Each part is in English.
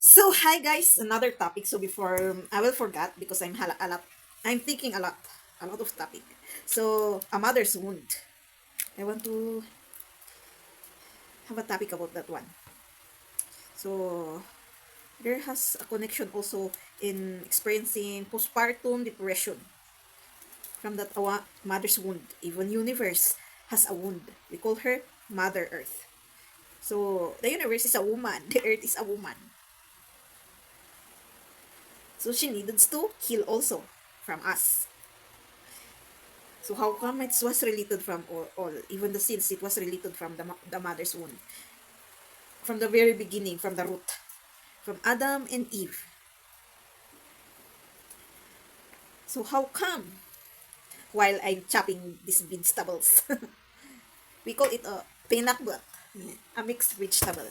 So hi guys, another topic. So before I will forget because a lot. I'm thinking a lot of topic. So a mother's wound. I want to have a topic about that one. So there has a connection also in experiencing postpartum depression from that mother's wound. Even universe has a wound. We call her Mother Earth. So the universe is a woman. The Earth is a woman. So she needs to heal also from us. So how come it was related from all? Even the seeds, it was related from the mother's womb. From the very beginning, from the root. From Adam and Eve. So how come? While I'm chopping these vegetables. We call it a pinakbet. A mixed vegetable.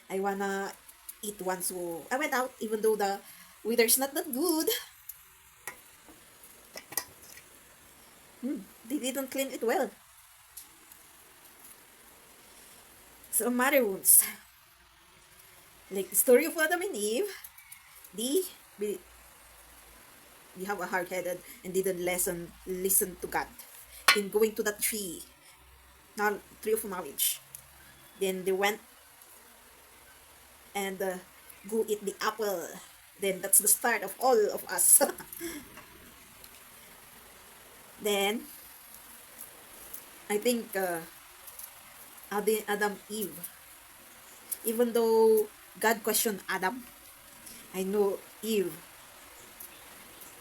I wanna eat one, so I went out even though the weather's not that good. They didn't clean it well. So mother wounds. Like the story of Adam and Eve, they you have a hard-headed and didn't listen to God in going to that tree, not tree of knowledge. Then they went and go eat the apple. Then that's the start of all of us. Then I think Adam Eve, even though God questioned Adam, I know Eve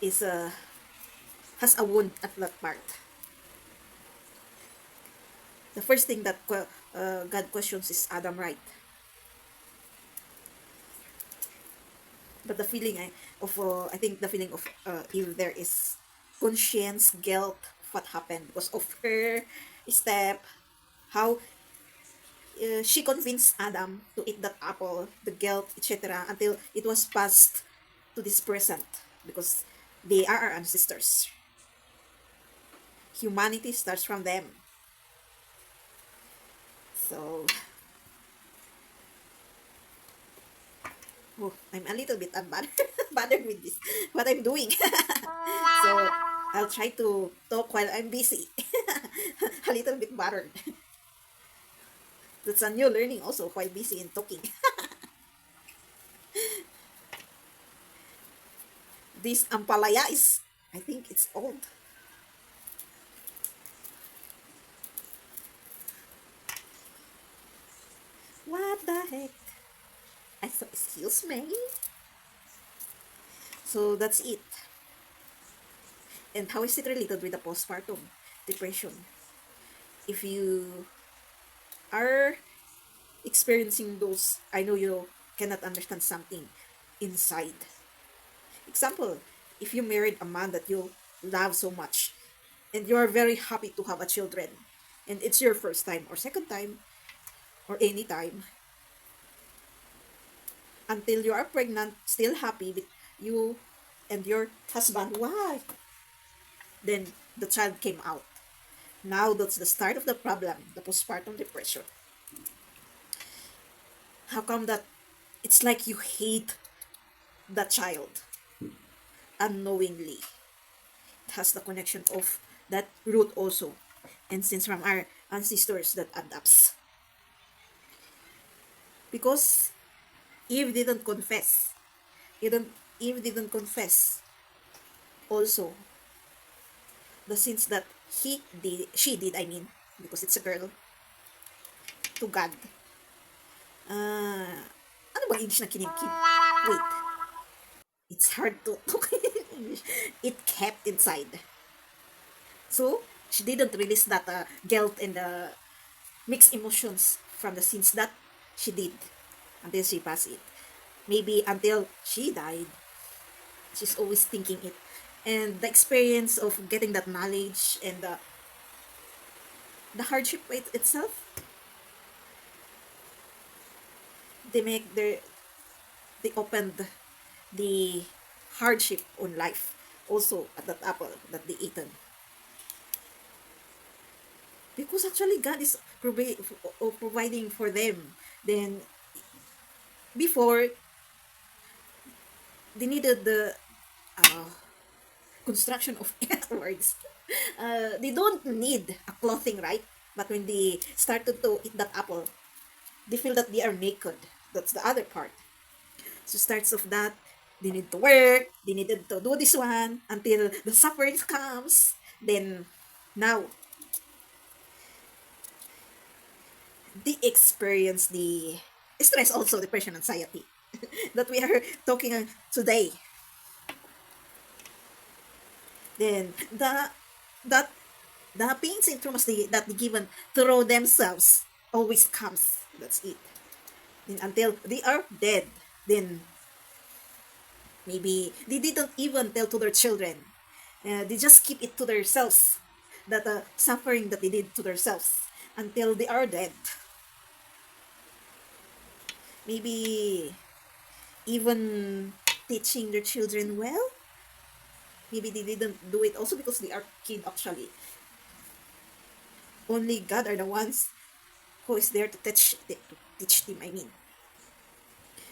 is has a wound at that part. The first thing that God questions is Adam, right? But the feeling I think the feeling of Eve there is conscience, guilt, what happened because of her step, how she convinced Adam to eat that apple, the guilt, etc., until it was passed to this present because they are our ancestors. Humanity starts from them. So, oh, I'm a little bit bothered with this, what I'm doing. So, I'll try to talk while I'm busy. A little bit bothered. That's a new learning also, while busy in talking. This ampalaya is, I think it's old. What the heck? I thought, excuse me. So that's it. And how is it related with the postpartum depression? If you are experiencing those, I know you cannot understand something inside. Example, if you married a man that you love so much and you are very happy to have a children and it's your first time or second time or any time until you are pregnant, still happy with you and your husband, why? Then the child came out. Now that's the start of the problem, the postpartum depression. How come that it's like you hate the child unknowingly? It has the connection of that root also. And since from our ancestors that adapts. Because Eve didn't confess. Eve didn't confess also the sins that she did, I mean, because it's a girl, to God. Ano bang English na kinimkim? Wait, it's hard to talk in English. It kept inside. So, she didn't release that guilt and mixed emotions from the sins that she did until she passed it. Maybe until she died, she's always thinking it. And the experience of getting that knowledge and the hardship itself, they make their they opened the hardship on life also at that apple that they eaten. Because actually God is providing for them. Then before they needed the uh, construction of words. They don't need a clothing, right? But when they started to eat that apple, they feel that they are naked. That's the other part. So starts of that, they need to work, they needed to do this one until the suffering comes. Then now they experience the stress, also depression, anxiety that we are talking today. Then that the pains and traumas that they given through themselves always comes. That's it. Then until they are dead, then maybe they didn't even tell to their children. They just keep it to themselves. That suffering that they did to themselves until they are dead. Maybe even teaching their children well. Maybe they didn't do it also because they are kid actually. Only God are the ones who is there to teach them. I mean,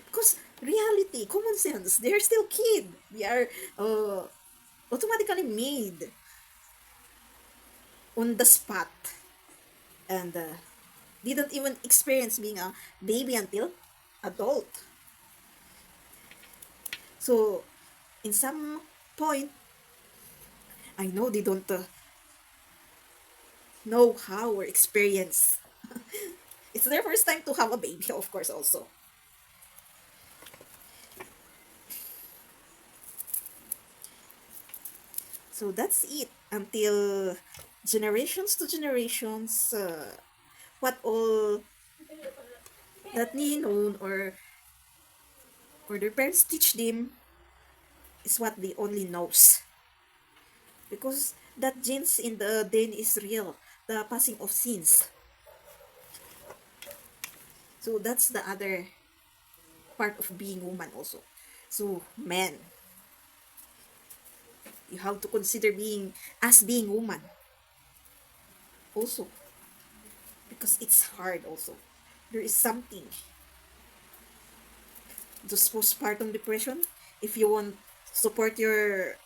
because reality, common sense, they're still kid. They are uh, automatically made on the spot and didn't even experience being a baby until adult. So in some point, I know they don't know how or experience. It's their first time to have a baby, of course, also. So that's it until generations to generations. What all that they know or their parents teach them is what they only knows because that genes in the DNA is real, the passing of sins. So that's the other part of being woman also. So men, you have to consider being woman also because it's hard also. There is something, just postpartum depression. If you want support your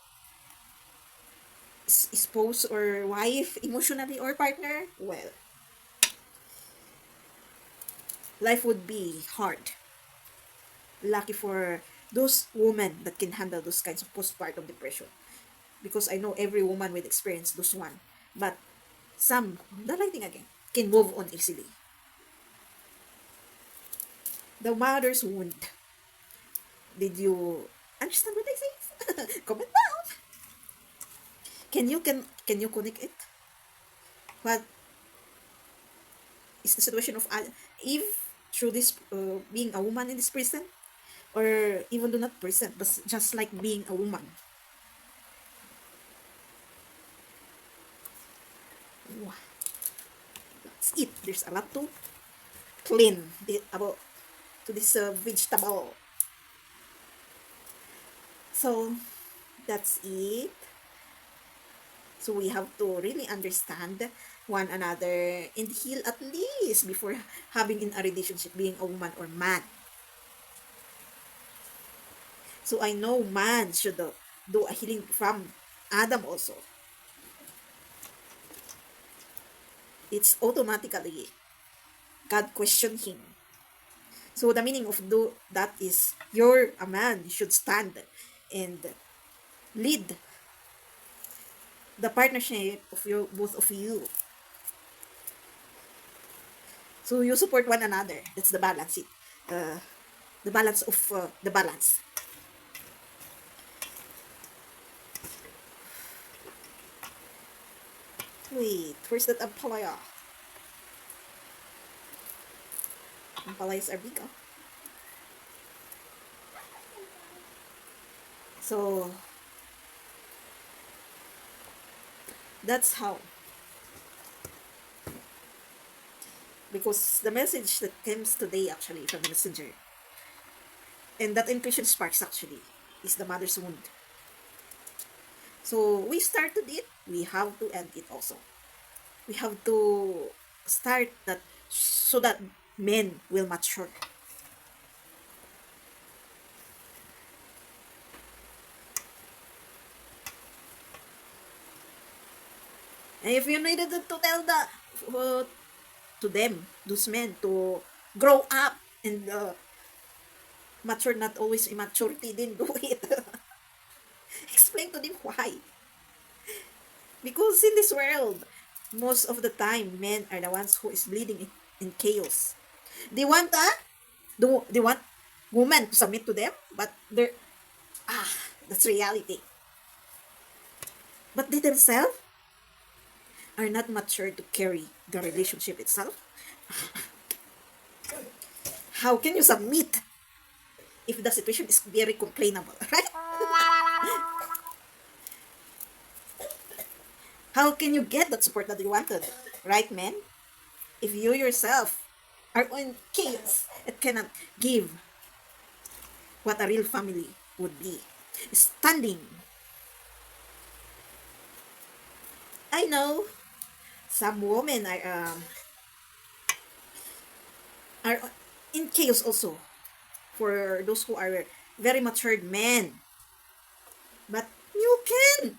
spouse or wife emotionally or partner, well, life would be hard. Lucky for those women that can handle those kinds of postpartum depression. Because I know every woman will experience those one. But some, the lighting again, can move on easily. The mother's wound. Did you understand what I say? Comment down. Can you connect it? What is the situation of Eve through this being a woman in this prison? Or even though not prison, but just like being a woman. Wow, that's it. There's a lot to clean about to this vegetable. So that's it. So we have to really understand one another and heal at least before having in a relationship being a woman or man. So I know man should do a healing from Adam also. It's automatically God questioned him. So the meaning of do that is you're a man, you should stand and lead the partnership of your both of you. So you support one another. That's the balance. The balance of the balance. Wait, where's that ampalaya? Ampalayas are big, oh. So that's how. Because the message that comes today actually from the messenger, and that intuition sparks actually, is the mother's wound. So we started it, we have to end it also. We have to start that so that men will mature. And if you needed to tell to them, those men, to grow up and mature, not always immaturity, then do it. Explain to them why. Because in this world, most of the time, men are the ones who is bleeding in chaos. They want they want women to submit to them, but they're ah, that's reality. But they themselves are not mature to carry the relationship itself. How can you submit if the situation is very complainable, right? How can you get that support that you wanted, right, men? If you yourself are in chaos, it cannot give what a real family would be. Standing. I know some women are in chaos also for those who are very matured men. But you can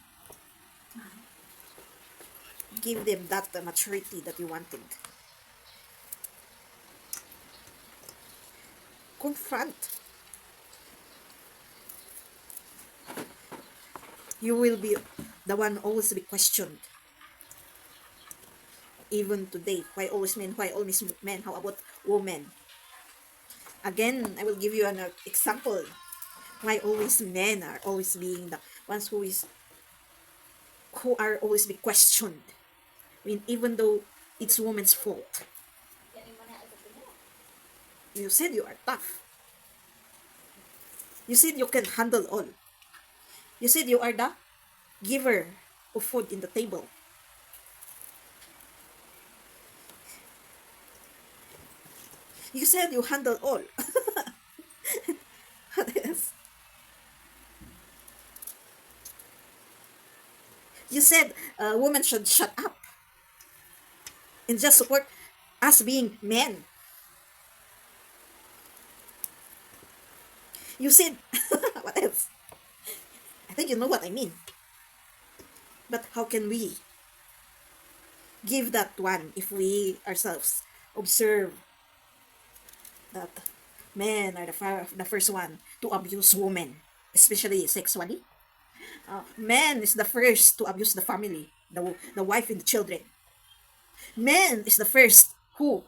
give them that maturity that you wanted. Confront. You will be the one always be questioned. Even today, why always men? Why always men? How about women? Again, I will give you an example. Why always men are always being the ones who are always be questioned? I mean, even though it's woman's fault. You said you are tough. You said you can handle all. You said you are the giver of food in the table. You said you handle all. What else? You said a woman should shut up and just support us being men. You said, what else? I think you know what I mean. But how can we give that one if we ourselves observe that men are the first one to abuse women, especially sexually? Man is the first to abuse the family, the wife and the children. Man is the first who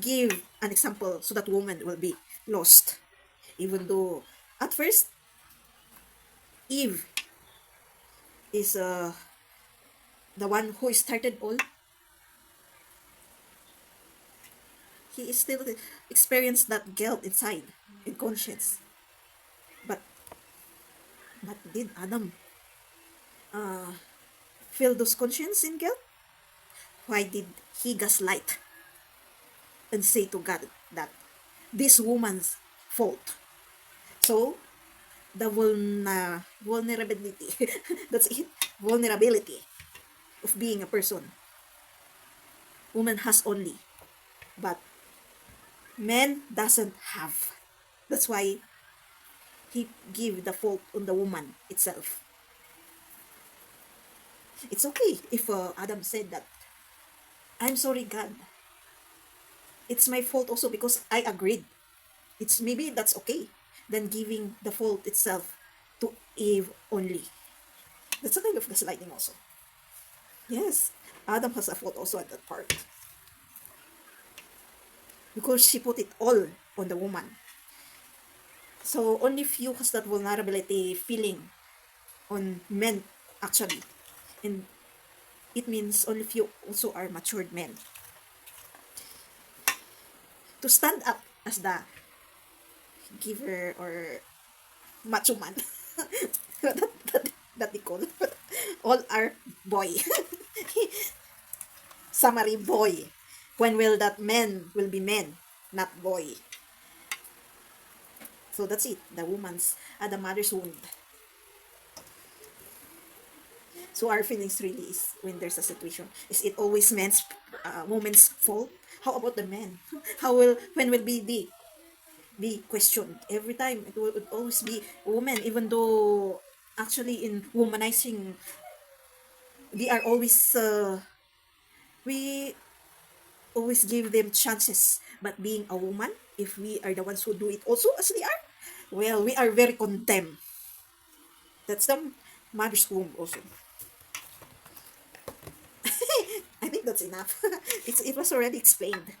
give an example so that woman will be lost. Even though at first Eve is the one who started all, he is still experienced that guilt inside in conscience. But did Adam feel those conscience in guilt? Why did he gaslight and say to God that this woman's fault? So the vulnerability, that's it, vulnerability of being a person, woman has only, but man doesn't have. That's why he give the fault on the woman itself. It's okay if Adam said that, I'm sorry, God, it's my fault also because I agreed. It's maybe that's okay than giving the fault itself to Eve only. That's a kind of gaslighting also. Yes, Adam has a fault also at that part because she put it all on the woman. So only few has that vulnerability feeling on men actually, and it means only few also are matured men to stand up as the giver or macho man. that they call. All are boy. Summary boy. When will that men will be men, not boy. So that's it. The woman's the mother's wound. So our feelings really is when there's a situation. Is it always woman's fault? How about the men? How will when will be questioned every time? It will always be woman, even though actually in womanizing, we are always we always give them chances, but being a woman, if we are the ones who do it also as they are, well, we are very condemned. That's the mother's womb also. I think that's enough. It was already explained.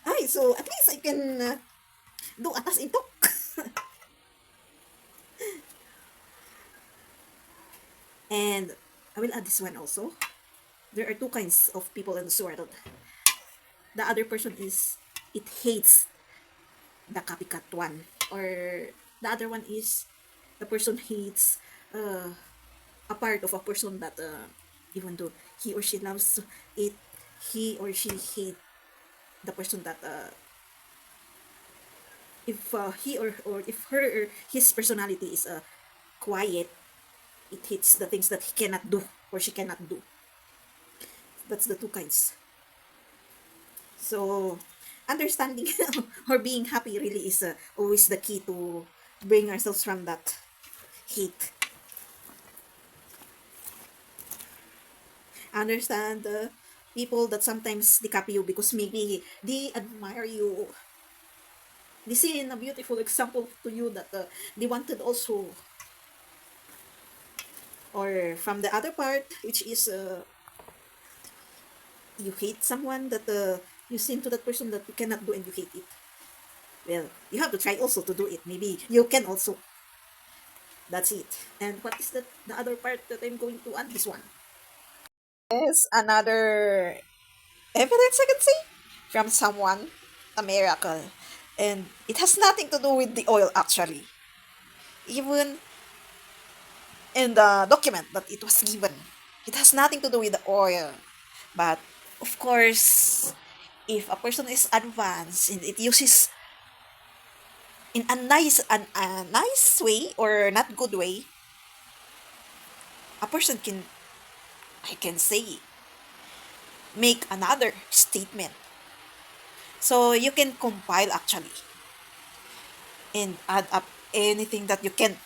Ay, so at least I can do atas in talk. And I will add this one also. There are two kinds of people in this world. The other person is, it hates the copycat one, or the other one is the person hates uh, a part of a person that even though he or she loves it, he or she hate the person that if he or if her or his personality is quiet, it hates the things that he cannot do or she cannot do. That's the two kinds. So understanding or being happy really is always the key to bring ourselves from that hate. Understand the people that sometimes they copy you because maybe they admire you. They see in a beautiful example to you that they wanted also. Or from the other part, which is you hate someone that you see into that person that you cannot do and you hate it. Well, you have to try also to do it. Maybe you can also. That's it. And what is the other part that I'm going to add? This one. Yes, another evidence I can say from someone, a miracle. And it has nothing to do with the oil actually. Even in the document that it was given, it has nothing to do with the oil. But of course, if a person is advanced and it uses in a nice way or not good way, a person can, I can say, make another statement. So you can compile actually and add up anything that you can,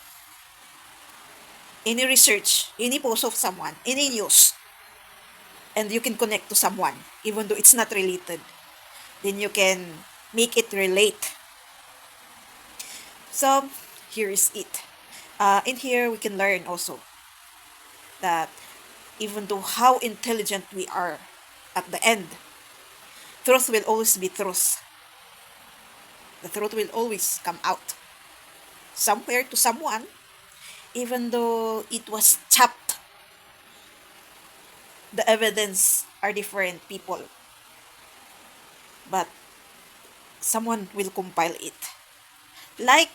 any research, any post of someone, any news, and you can connect to someone, even though it's not related. Then you can make it relate. So here is it. In here, we can learn also that even though how intelligent we are, at the end, truth will always be truth. The truth will always come out somewhere to someone, even though it was chopped. The evidence are different people, but someone will compile it. Like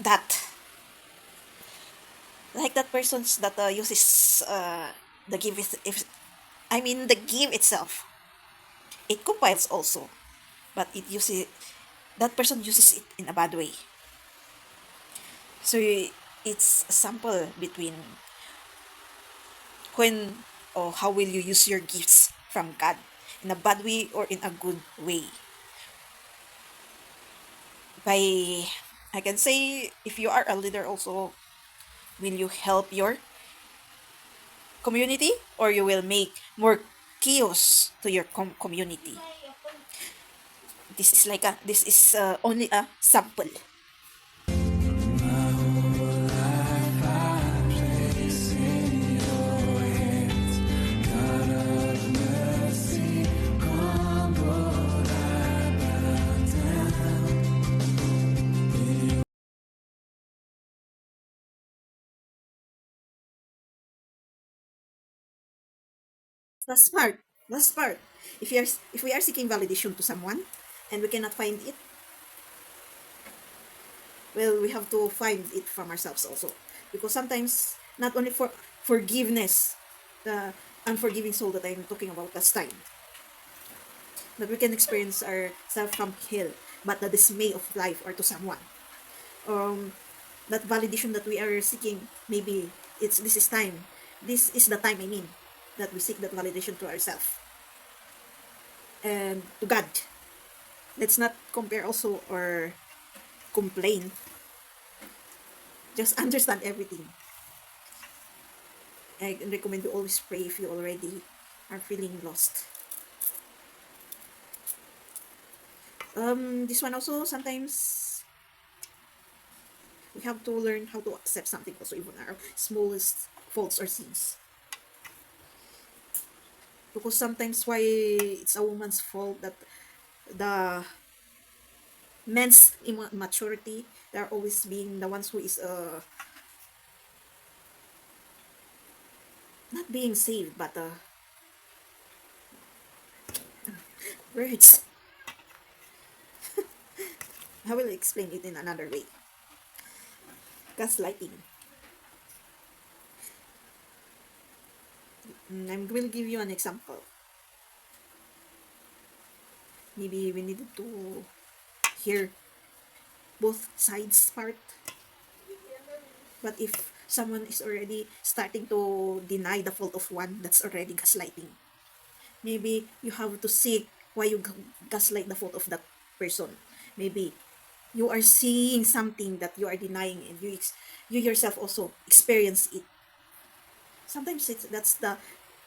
that, like that person's that uses the give is if I mean the give itself. It compiles also, but it uses that person uses it in a bad way. So it's a sample between when or how will you use your gifts from God, in a bad way or in a good way. By, I can say, if you are a leader also, will you help your community or you will make more chaos to your community? This is only a sample. Last part. Last part. If we are seeking validation to someone and we cannot find it, well, we have to find it from ourselves also. Because sometimes not only for forgiveness, the unforgiving soul that I'm talking about last time, that we can experience ourselves from hell, but the dismay of life or to someone. Um, that validation that we are seeking, maybe it's this is time. This is the time, I mean, that we seek that validation to ourselves and to God. Let's not compare also or complain just understand everything. I recommend you always pray if you already are feeling lost. This one also, sometimes we have to learn how to accept something also, even our smallest faults or sins. Because sometimes why it's a woman's fault that the men's immaturity, they're always being the ones who is not being saved, but words. I will explain it in another way. Gaslighting. I will give you an example. Maybe we needed to hear both sides part. But if someone is already starting to deny the fault of one, that's already gaslighting. Maybe you have to seek why you gaslight the fault of that person. Maybe you are seeing something that you are denying, and you yourself also experience it. Sometimes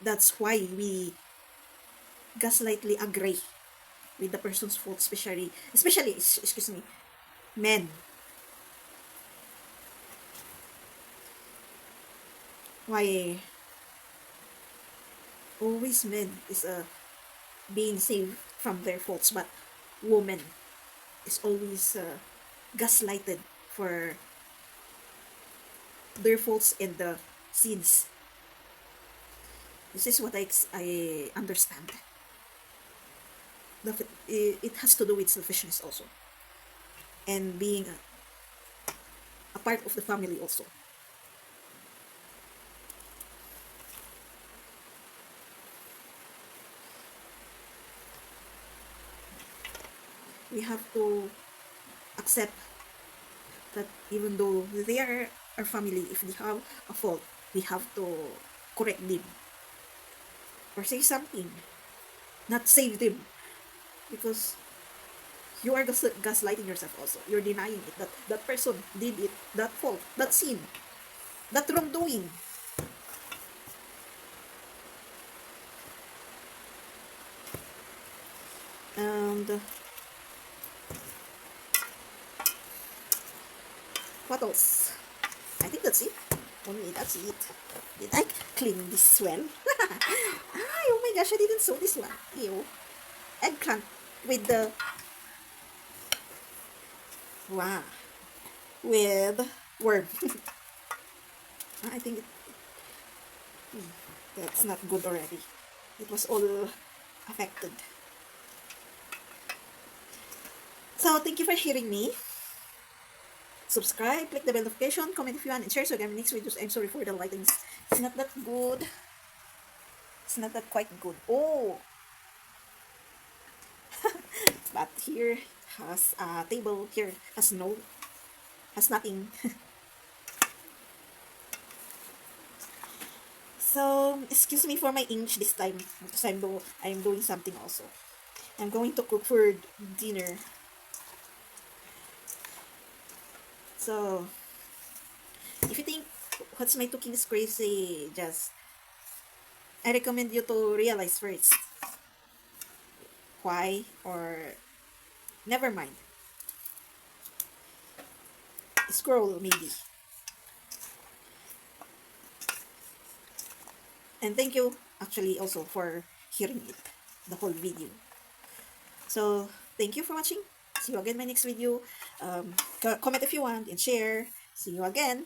that's why we gaslightly agree with the person's fault, especially excuse me, men. Why always men is being saved from their faults, but woman is always gaslighted for their faults and the sins. This is what I understand. It has to do with selfishness also, and being a part of the family also. We have to accept that even though they are our family, if they have a fault, we have to correct them or say something, not save them, because you are gaslighting yourself also. You're denying it that that person did it, that fault, that sin, that wrongdoing. And what else? I think that's it. Only that's it. Did I clean this well? Ay, oh my gosh, I didn't sew this one. Ew. Eggplant with the wow, with worm. I think that's not good already. It was all affected. So thank you for hearing me. Subscribe, click the bell notification, comment if you want, and share so again next videos. I'm sorry for the lighting. It's not that good. It's not that quite good. Oh, but here has a table. Here has nothing. So excuse me for my English this time because I'm doing something also. I'm going to cook for dinner. So if you think what's my cooking is crazy, just I recommend you to realize first why, or never mind. Scroll maybe. And thank you actually also for hearing it, the whole video. So thank you for watching. See you again in my next video. Comment if you want and share. See you again.